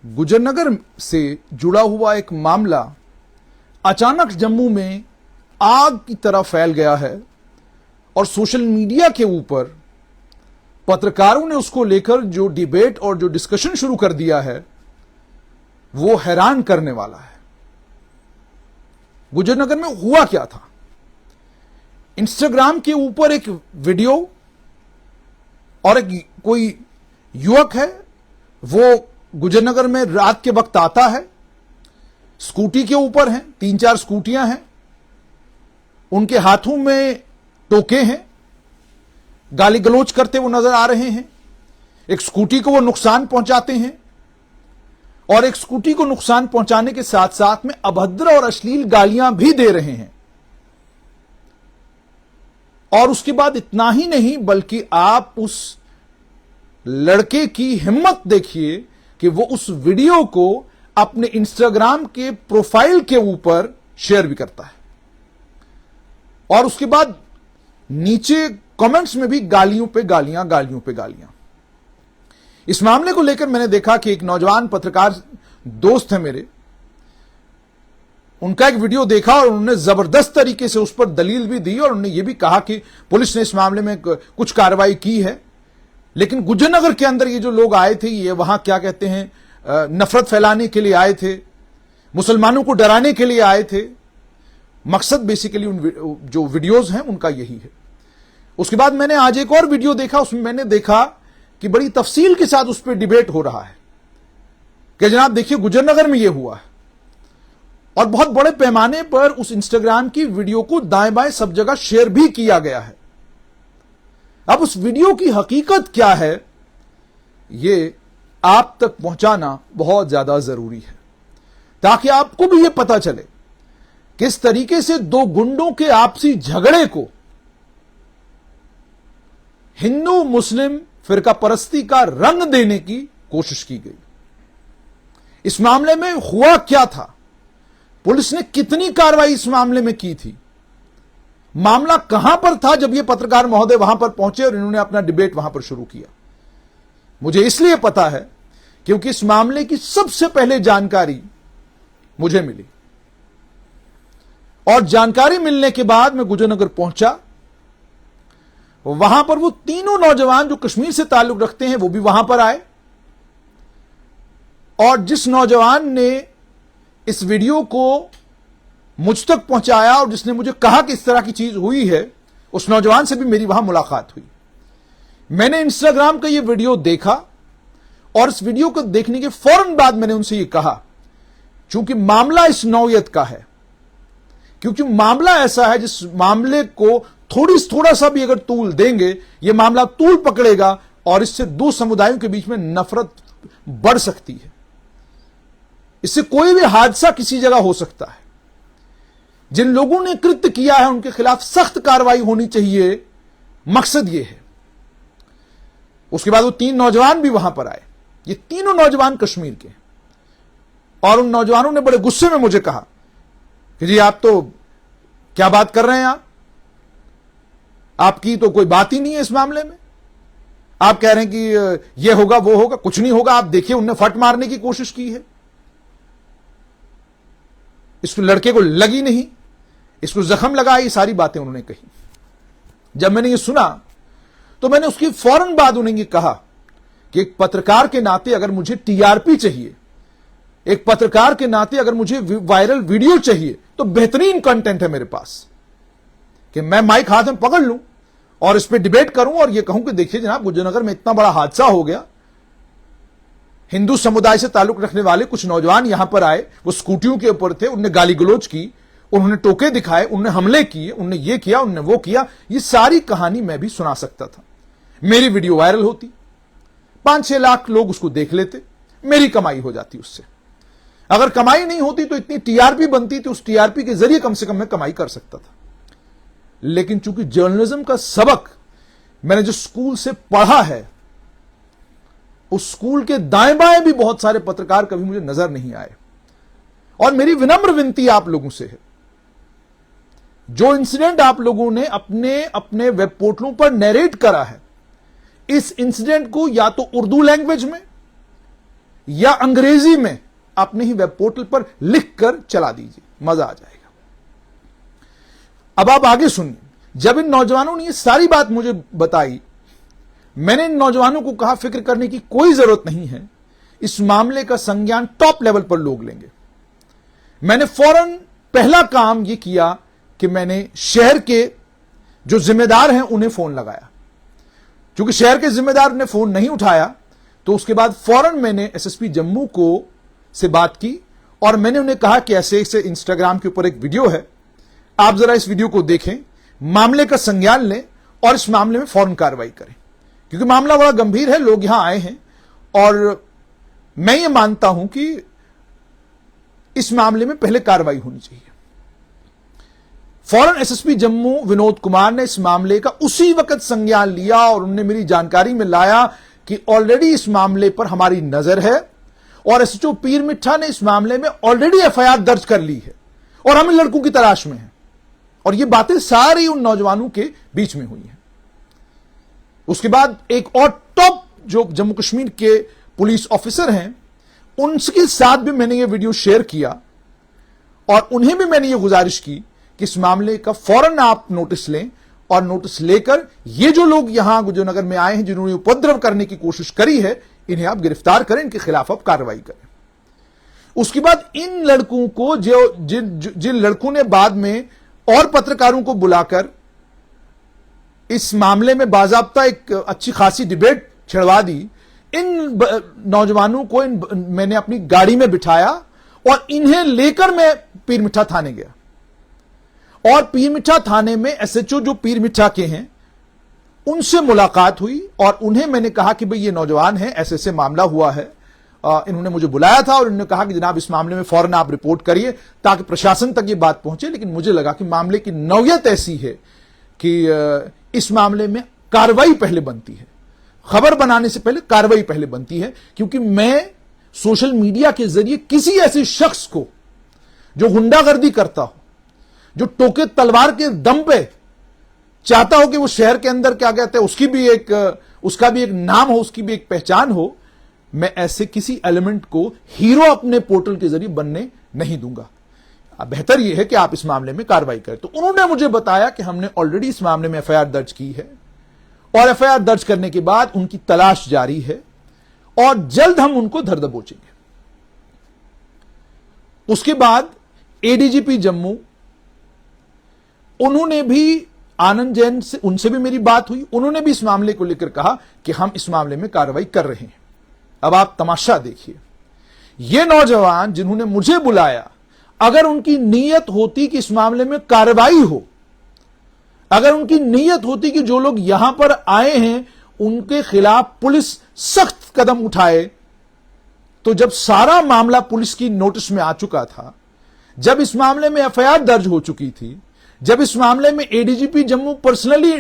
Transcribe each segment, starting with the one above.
गुजरनगर से जुड़ा हुआ एक मामला अचानक जम्मू में आग की तरह फैल गया है और सोशल मीडिया के ऊपर पत्रकारों ने उसको लेकर जो डिबेट और जो डिस्कशन शुरू कर दिया है वो हैरान करने वाला है। गुजरनगर में हुआ क्या था? इंस्टाग्राम के ऊपर एक वीडियो और एक कोई युवक है, वो गुजरनगर में रात के वक्त आता है, स्कूटी के ऊपर है, 3-4 स्कूटियां हैं, उनके हाथों में टोके हैं, गाली गलौज करते वो नजर आ रहे हैं। एक स्कूटी को वो नुकसान पहुंचाते हैं और एक स्कूटी को नुकसान पहुंचाने के साथ साथ में अभद्र और अश्लील गालियां भी दे रहे हैं। और उसके बाद इतना ही नहीं बल्कि आप उस लड़के की हिम्मत देखिए कि वो उस वीडियो को अपने इंस्टाग्राम के प्रोफाइल के ऊपर शेयर भी करता है और उसके बाद नीचे कमेंट्स में भी गालियों पे गालियां, गालियों पे गालियां। इस मामले को लेकर मैंने देखा कि एक नौजवान पत्रकार दोस्त है मेरे, उनका एक वीडियो देखा और उन्होंने जबरदस्त तरीके से उस पर दलील भी दी और उन्होंने यह भी कहा कि पुलिस ने इस मामले में कुछ कार्रवाई की है, लेकिन गुजरनगर के अंदर ये जो लोग आए थे ये वहां क्या कहते हैं नफरत फैलाने के लिए आए थे, मुसलमानों को डराने के लिए आए थे। मकसद बेसिकली उन जो वीडियोज हैं उनका यही है। उसके बाद मैंने आज एक और वीडियो देखा, उसमें मैंने देखा कि बड़ी तफसील के साथ उस पर डिबेट हो रहा है कि जनाब देखिए गुजरनगर में यह हुआ है और बहुत बड़े पैमाने पर उस इंस्टाग्राम की वीडियो को दाएं बाएं सब जगह शेयर भी किया गया है। अब उस वीडियो की हकीकत क्या है यह आप तक पहुंचाना बहुत ज्यादा जरूरी है ताकि आपको भी यह पता चले किस तरीके से दो गुंडों के आपसी झगड़े को हिंदू मुस्लिम फिरका परस्ती का रंग देने की कोशिश की गई। इस मामले में हुआ क्या था, पुलिस ने कितनी कार्रवाई इस मामले में की थी, मामला कहां पर था जब ये पत्रकार महोदय वहां पर पहुंचे और इन्होंने अपना डिबेट वहां पर शुरू किया। मुझे इसलिए पता है क्योंकि इस मामले की सबसे पहले जानकारी मुझे मिली और जानकारी मिलने के बाद मैं गुजरनगर पहुंचा। वहां पर वो तीनों नौजवान जो कश्मीर से ताल्लुक रखते हैं वो भी वहां पर आए और जिस नौजवान ने इस वीडियो को मुझ तक पहुंचाया और जिसने मुझे कहा कि इस तरह की चीज हुई है, उस नौजवान से भी मेरी वहां मुलाकात हुई। मैंने इंस्टाग्राम का यह वीडियो देखा और इस वीडियो को देखने के फौरन बाद मैंने उनसे यह कहा, चूंकि मामला इस नौयत का है, क्योंकि मामला ऐसा है जिस मामले को थोड़ा सा भी अगर तूल देंगे यह मामला तूल पकड़ेगा और इससे दो समुदायों के बीच में नफरत बढ़ सकती है। इससे कोई भी हादसा किसी जगह हो सकता है। जिन लोगों ने कृत्य किया है उनके खिलाफ सख्त कार्रवाई होनी चाहिए, मकसद यह है। उसके बाद वो 3 नौजवान भी वहां पर आए। ये तीनों नौजवान कश्मीर के हैं और उन नौजवानों ने बड़े गुस्से में मुझे कहा कि जी आप तो क्या बात कर रहे हैं, आपकी तो कोई बात ही नहीं है इस मामले में। आप कह रहे हैं कि ये होगा वो होगा, कुछ नहीं होगा। आप देखिए उनने फट मारने की कोशिश की है, इस लड़के को लगी नहीं, इसको जख्म लगा, ये सारी बातें उन्होंने कही। जब मैंने ये सुना तो मैंने उसकी फौरन बाद उन्हें ये कहा कि एक पत्रकार के नाते अगर मुझे टीआरपी चाहिए, एक पत्रकार के नाते अगर मुझे वायरल वीडियो चाहिए तो बेहतरीन कंटेंट है मेरे पास कि मैं माइक हाथ में पकड़ लूं और इस पे डिबेट करूं और यह कहूं कि देखिए जनाब गुजरनगर में इतना बड़ा हादसा हो गया, हिंदू समुदाय से ताल्लुक रखने वाले कुछ नौजवान यहां पर आए, वो स्कूटियों के ऊपर थे, उन्होंने गाली गलौज की, उन्होंने टोके दिखाए, उन्होंने हमले किए, उन्होंने ये किया, उन्होंने वो किया। ये सारी कहानी मैं भी सुना सकता था। मेरी वीडियो वायरल होती, 5-6 लाख लोग उसको देख लेते, मेरी कमाई हो जाती उससे। अगर कमाई नहीं होती तो इतनी टीआरपी बनती थी, उस टीआरपी के जरिए कम से कम मैं कमाई कर सकता था। लेकिन चूंकि जर्नलिज्म का सबक मैंने जो स्कूल से पढ़ा है, उस स्कूल के दाएं बाएं भी बहुत सारे पत्रकार कभी मुझे नजर नहीं आए। और मेरी विनम्र विनती आप लोगों से है, जो इंसिडेंट आप लोगों ने अपने अपने वेब पोर्टलों पर नरेट करा है, इस इंसिडेंट को या तो उर्दू लैंग्वेज में या अंग्रेजी में अपने ही वेब पोर्टल पर लिखकर चला दीजिए, मजा आ जाएगा। अब आप आगे सुनिए। जब इन नौजवानों ने ये सारी बात मुझे बताई, मैंने इन नौजवानों को कहा फिक्र करने की कोई जरूरत नहीं है, इस मामले का संज्ञान टॉप लेवल पर लोग लेंगे। मैंने फौरन पहला काम यह किया कि मैंने शहर के जो जिम्मेदार हैं उन्हें फोन लगाया। क्योंकि शहर के जिम्मेदार ने फोन नहीं उठाया, तो उसके बाद फौरन मैंने एसएसपी जम्मू को से बात की और मैंने उन्हें कहा कि ऐसे ऐसे इंस्टाग्राम के ऊपर एक वीडियो है, आप जरा इस वीडियो को देखें, मामले का संज्ञान लें और इस मामले में फौरन कार्रवाई करें। क्योंकि मामला बड़ा गंभीर है, लोग यहां आए हैं और मैं ये मानता हूं कि इस मामले में पहले कार्रवाई होनी चाहिए। फौरन एसएसपी जम्मू विनोद कुमार ने इस मामले का उसी वक्त संज्ञान लिया और उन्होंने मेरी जानकारी में लाया कि ऑलरेडी इस मामले पर हमारी नजर है और एसएचओ पीर मिठा ने इस मामले में ऑलरेडी एफआईआर दर्ज कर ली है और हम इन लड़कों की तलाश में हैं। और ये बातें सारी उन नौजवानों के बीच में हुई हैं। उसके बाद एक और टॉप जो जम्मू कश्मीर के पुलिस ऑफिसर हैं, उनके साथ भी मैंने ये वीडियो शेयर किया और उन्हें भी मैंने ये गुजारिश की कि इस मामले का फौरन आप नोटिस लें और नोटिस लेकर ये जो लोग यहां गुजरनगर में आए हैं जिन्होंने उपद्रव करने की कोशिश करी है, इन्हें आप गिरफ्तार करें, इनके खिलाफ आप कार्रवाई करें। उसके बाद इन लड़कों को जिन लड़कों ने बाद में और पत्रकारों को बुलाकर इस मामले में बाजाब्ता एक अच्छी खासी डिबेट छिड़वा दी, इन नौजवानों को मैंने अपनी गाड़ी में बिठाया और इन्हें लेकर मैं पीर मिठा थाने गया। और पीर मिठा थाने में एसएचओ जो पीर मिठा के हैं उनसे मुलाकात हुई और उन्हें मैंने कहा कि भाई ये नौजवान हैं, ऐसे ऐसे मामला हुआ है। इन्होंने मुझे बुलाया था और इन्होंने कहा कि जनाब इस मामले में फौरन आप रिपोर्ट करिए ताकि प्रशासन तक ये बात पहुंचे। लेकिन मुझे लगा कि मामले की नौयत ऐसी है कि इस मामले में कार्रवाई पहले बनती है, खबर बनाने से पहले कार्रवाई पहले बनती है। क्योंकि मैं सोशल मीडिया के जरिए किसी ऐसे शख्स को जो गुंडागर्दी करता हो, जो टोके तलवार के दम पे चाहता हो कि वो शहर के अंदर क्या कहते हैं उसका भी एक नाम हो, उसकी भी एक पहचान हो, मैं ऐसे एलिमेंट एलिमेंट को हीरो अपने पोर्टल के जरिए बनने नहीं दूंगा। अब बेहतर यह है कि आप इस मामले में कार्रवाई करें। तो उन्होंने मुझे बताया कि हमने ऑलरेडी इस मामले में एफआईआर दर्ज की है और एफआईआर दर्ज करने के बाद उनकी तलाश जारी है और जल्द हम उनको धर दबोचेंगे। उसके बाद एडीजीपी जम्मू, उन्होंने भी आनंद जैन से, उनसे भी मेरी बात हुई, उन्होंने भी इस मामले को लेकर कहा कि हम इस मामले में कार्रवाई कर रहे हैं। अब आप तमाशा देखिए, ये नौजवान जिन्होंने मुझे बुलाया, अगर उनकी नीयत होती कि इस मामले में कार्रवाई हो, अगर उनकी नीयत होती कि जो लोग यहां पर आए हैं उनके खिलाफ पुलिस सख्त कदम उठाए, तो जब सारा मामला पुलिस की नोटिस में आ चुका था, जब इस मामले में एफआईआर दर्ज हो चुकी थी, जब इस मामले में एडीजीपी जम्मू पर्सनली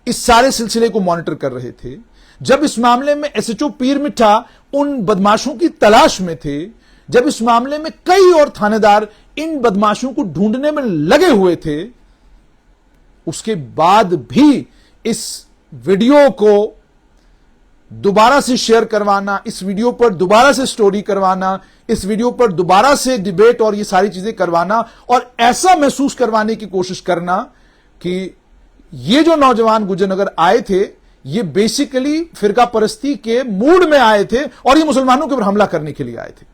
इस सारे सिलसिले को मॉनिटर कर रहे थे, जब इस मामले में एसएचओ पीर मिठा उन बदमाशों की तलाश में थे, जब इस मामले में कई और थानेदार इन बदमाशों को ढूंढने में लगे हुए थे, उसके बाद भी इस वीडियो को दोबारा से शेयर करवाना, इस वीडियो पर दोबारा से स्टोरी करवाना, इस वीडियो पर दोबारा से डिबेट और ये सारी चीजें करवाना और ऐसा महसूस करवाने की कोशिश करना कि ये जो नौजवान गुजरनगर आए थे ये बेसिकली फिरका परस्ती के मूड में आए थे और ये मुसलमानों के ऊपर हमला करने के लिए आए थे।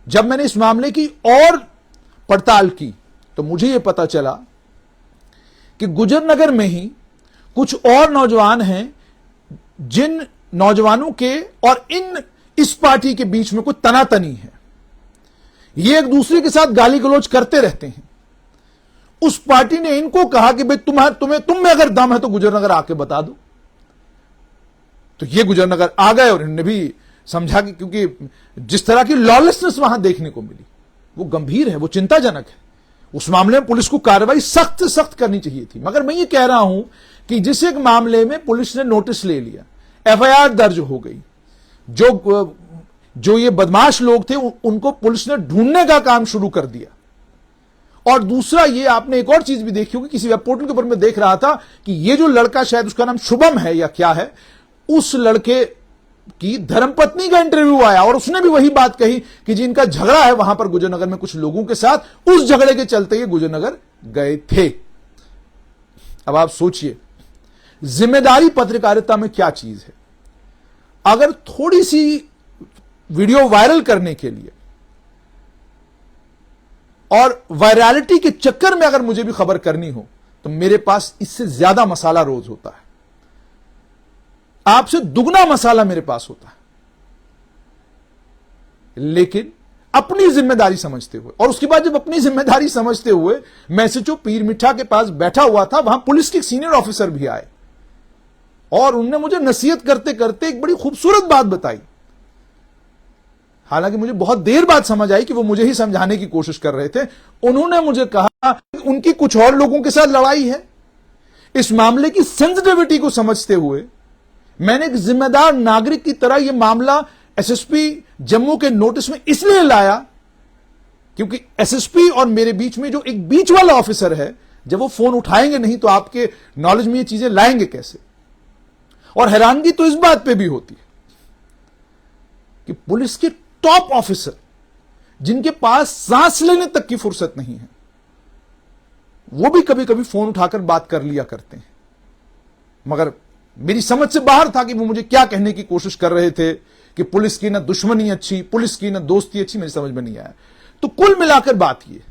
जब मैंने इस मामले की और पड़ताल की तो मुझे यह पता चला कि गुजरनगर में ही कुछ और नौजवान हैं जिन नौजवानों के और इस पार्टी के बीच में कोई तनातनी है, ये एक दूसरे के साथ गाली गलौज करते रहते हैं। उस पार्टी ने इनको कहा कि भाई तुम में अगर दम है तो गुजरनगर आके बता दो। तो ये गुजरनगर आ गए और इन्होंने भी समझा कि क्योंकि जिस तरह की लॉलेसनेस वहां देखने को मिली वो गंभीर है, वो चिंताजनक है। उस मामले में पुलिस को कार्रवाई सख्त करनी चाहिए थी। मगर मैं ये कह रहा हूं कि जिस एक मामले में पुलिस ने नोटिस ले लिया, एफआईआर दर्ज हो गई, जो ये बदमाश लोग थे उनको पुलिस ने ढूंढने का काम शुरू कर दिया। और दूसरा ये आपने एक और चीज भी देखी होगी, किसी वेब पोर्टल के ऊपर मैं देख रहा था कि ये जो लड़का, शायद उसका नाम शुभम है या क्या है, उस लड़के की धर्मपत्नी का इंटरव्यू आया और उसने भी वही बात कही कि जिनका झगड़ा है वहां पर गुजरनगर में कुछ लोगों के साथ, उस झगड़े के चलते ये गुजरनगर गए थे। अब आप सोचिए जिम्मेदारी पत्रकारिता में क्या चीज है। अगर थोड़ी सी वीडियो वायरल करने के लिए और वायरलिटी के चक्कर में अगर मुझे भी खबर करनी हो तो मेरे पास इससे ज्यादा मसाला रोज होता है, आपसे दुगना मसाला मेरे पास होता है। लेकिन अपनी जिम्मेदारी समझते हुए, और उसके बाद जब अपनी जिम्मेदारी समझते हुए मैं एसएचओ पीर मिठा के पास बैठा हुआ था, वहां पुलिस के सीनियर ऑफिसर भी आए और उन्होंने मुझे नसीहत करते करते एक बड़ी खूबसूरत बात बताई। हालांकि मुझे बहुत देर बाद समझ आई कि वो मुझे ही समझाने की कोशिश कर रहे थे। उन्होंने मुझे कहा कि उनकी कुछ और लोगों के साथ लड़ाई है। इस मामले की सेंसिटिविटी को समझते हुए मैंने एक जिम्मेदार नागरिक की तरह यह मामला एसएसपी जम्मू के नोटिस में इसलिए लाया क्योंकि एसएसपी और मेरे बीच में जो एक बीच वाला ऑफिसर है, जब वो फोन उठाएंगे नहीं तो आपके नॉलेज में ये चीजें लाएंगे कैसे। और हैरानगी तो इस बात पे भी होती है कि पुलिस के टॉप ऑफिसर जिनके पास सांस लेने तक की फुर्सत नहीं है, वो भी कभी कभी फोन उठाकर बात कर लिया करते हैं। मगर मेरी समझ से बाहर था कि वो मुझे क्या कहने की कोशिश कर रहे थे कि पुलिस की ना दुश्मनी अच्छी, पुलिस की ना दोस्ती अच्छी, मेरी समझ में नहीं आया। तो कुल मिलाकर बात यह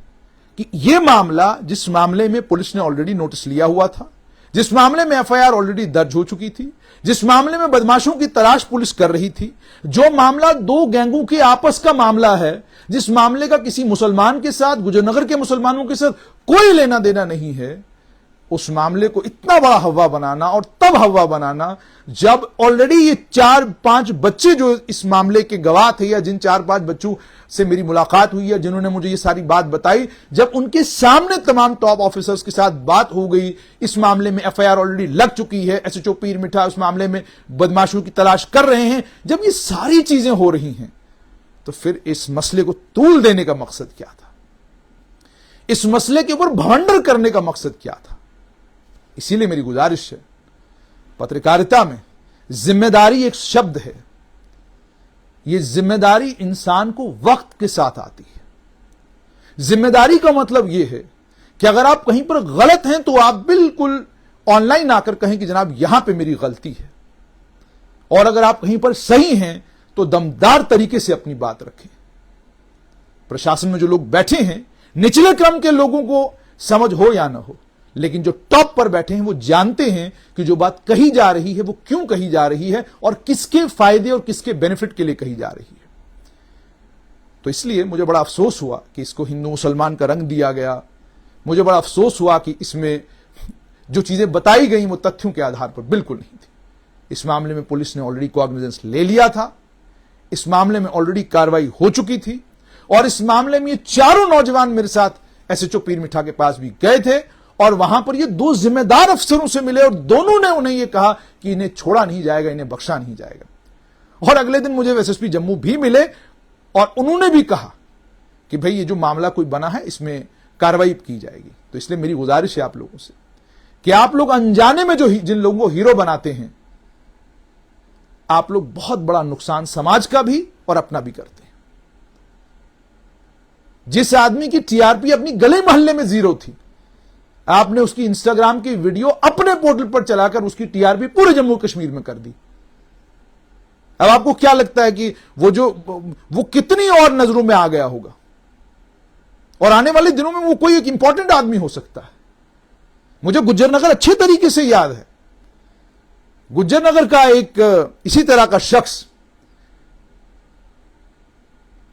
कि यह मामला, जिस मामले में पुलिस ने ऑलरेडी नोटिस लिया हुआ था, जिस मामले में एफआईआर ऑलरेडी दर्ज हो चुकी थी, जिस मामले में बदमाशों की तलाश पुलिस कर रही थी, जो मामला दो गैंगों के आपस का मामला है, जिस मामले का किसी मुसलमान के साथ, गुजरनगर के मुसलमानों के साथ कोई लेना देना नहीं है, उस मामले को इतना बड़ा हवा बनाना, और तब हवा बनाना जब ऑलरेडी ये 4-5 बच्चे जो इस मामले के गवाह थे, या जिन 4-5 बच्चों से मेरी मुलाकात हुई है, जिन्होंने मुझे ये सारी बात बताई, जब उनके सामने तमाम टॉप ऑफिसर्स के साथ बात हो गई, इस मामले में एफआईआर ऑलरेडी लग चुकी है, एसएचओ पीर मिठा उस मामले में बदमाशों की तलाश कर रहे हैं, जब ये सारी चीजें हो रही हैं, तो फिर इस मसले को तूल देने का मकसद क्या था? इस मसले के ऊपर भवंडर करने का मकसद क्या था? इसीलिए मेरी गुजारिश है, पत्रकारिता में जिम्मेदारी एक शब्द है। यह जिम्मेदारी इंसान को वक्त के साथ आती है। जिम्मेदारी का मतलब यह है कि अगर आप कहीं पर गलत हैं तो आप बिल्कुल ऑनलाइन आकर कहें कि जनाब यहां पे मेरी गलती है, और अगर आप कहीं पर सही हैं तो दमदार तरीके से अपनी बात रखें। प्रशासन में जो लोग बैठे हैं, निचले क्रम के लोगों को समझ हो या ना हो, लेकिन जो टॉप पर बैठे हैं वो जानते हैं कि जो बात कही जा रही है वो क्यों कही जा रही है और किसके फायदे और किसके बेनिफिट के लिए कही जा रही है। तो इसलिए मुझे बड़ा अफसोस हुआ कि इसको हिंदू मुसलमान का रंग दिया गया। मुझे बड़ा अफसोस हुआ कि इसमें जो चीजें बताई गई वो तथ्यों के आधार पर बिल्कुल नहीं थी। इस मामले में पुलिस ने ऑलरेडी कॉग्निजेंस ले लिया था, इस मामले में ऑलरेडी कार्रवाई हो चुकी थी, और इस मामले में ये चारों नौजवान मेरे साथ एसएचओ पीर मिठा के पास भी गए थे, और वहां पर ये दो जिम्मेदार अफसरों से मिले, और दोनों ने उन्हें यह कहा कि इन्हें छोड़ा नहीं जाएगा, इन्हें बख्शा नहीं जाएगा। और अगले दिन मुझे एसएसपी जम्मू भी मिले और उन्होंने भी कहा कि भाई ये जो मामला कोई बना है इसमें कार्रवाई की जाएगी। तो इसलिए मेरी गुजारिश है आप लोगों से कि आप लोग अनजाने में जो जिन लोगों को हीरो बनाते हैं, आप लोग बहुत बड़ा नुकसान समाज का भी और अपना भी करते हैं। जिस आदमी की टीआरपी अपनी गली मोहल्ले में 0 थी, आपने उसकी इंस्टाग्राम की वीडियो अपने पोर्टल पर चलाकर उसकी टीआरपी पूरे जम्मू कश्मीर में कर दी। अब आपको क्या लगता है कि वो कितनी और नजरों में आ गया होगा, और आने वाले दिनों में वो कोई एक इंपॉर्टेंट आदमी हो सकता है। मुझे गुज्जरनगर अच्छे तरीके से याद है। गुज्जरनगर का एक इसी तरह का शख्स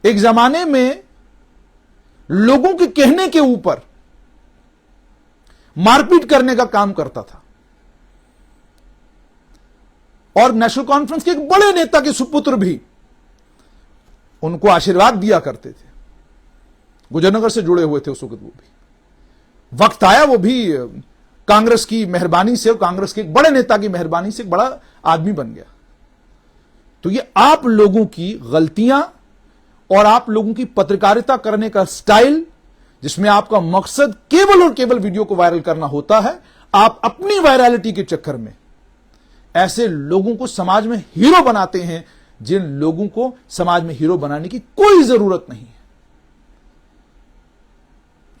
एक जमाने में लोगों के कहने के ऊपर मारपीट करने का काम करता था, और नेशनल कॉन्फ्रेंस के एक बड़े नेता के सुपुत्र भी उनको आशीर्वाद दिया करते थे। गुजरनगर से जुड़े हुए थे उस वक्त। वो भी वक्त आया, वो भी कांग्रेस की मेहरबानी से और कांग्रेस के एक बड़े नेता की मेहरबानी से एक बड़ा आदमी बन गया। तो ये आप लोगों की गलतियां और आप लोगों की पत्रकारिता करने का स्टाइल, जिसमें आपका मकसद केवल और केवल वीडियो को वायरल करना होता है, आप अपनी वायरलिटी के चक्कर में ऐसे लोगों को समाज में हीरो बनाते हैं जिन लोगों को समाज में हीरो बनाने की कोई जरूरत नहीं है।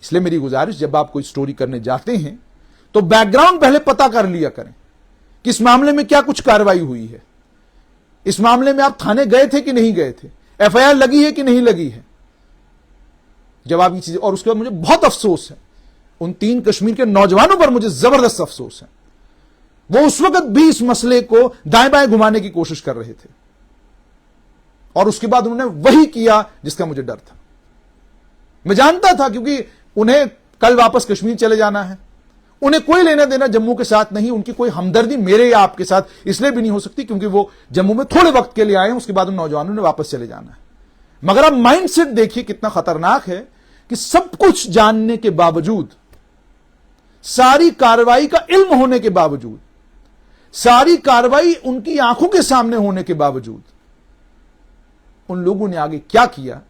इसलिए मेरी गुजारिश, जब आप कोई स्टोरी करने जाते हैं तो बैकग्राउंड पहले पता कर लिया करें कि इस मामले में क्या कुछ कार्रवाई हुई है, इस मामले में आप थाने गए थे कि नहीं गए थे, एफआईआर लगी है कि नहीं लगी है। जब आप ये चीजें, और उसके बाद मुझे बहुत अफसोस है उन 3 कश्मीर के नौजवानों पर, मुझे जबरदस्त अफसोस है। वो उस वक्त भी इस मसले को दाएं बाएं घुमाने की कोशिश कर रहे थे और उसके बाद उन्होंने वही किया जिसका मुझे डर था। मैं जानता था क्योंकि उन्हें कल वापस कश्मीर चले जाना है, उन्हें कोई लेना देना जम्मू के साथ नहीं, उनकी कोई हमदर्दी मेरे या आपके साथ इसलिए भी नहीं हो सकती क्योंकि वो जम्मू में थोड़े वक्त के लिए आए हैं, उसके बाद उन नौजवानों ने वापस चले जाना है। मगर अब माइंडसेट देखिए कितना खतरनाक है कि सब कुछ जानने के बावजूद, सारी कार्रवाई का इल्म होने के बावजूद, सारी कार्रवाई उनकी आंखों के सामने होने के बावजूद उन लोगों ने आगे क्या किया,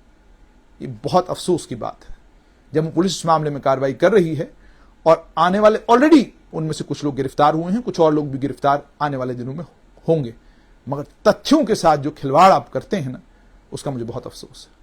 ये बहुत अफसोस की बात है। जम्मू पुलिस इस मामले में कार्रवाई कर रही है और आने वाले, ऑलरेडी उनमें से कुछ लोग गिरफ्तार हुए हैं, कुछ और लोग भी गिरफ्तार आने वाले दिनों में होंगे। मगर तथ्यों के साथ जो खिलवाड़ आप करते हैं ना, उसका मुझे बहुत अफसोस है।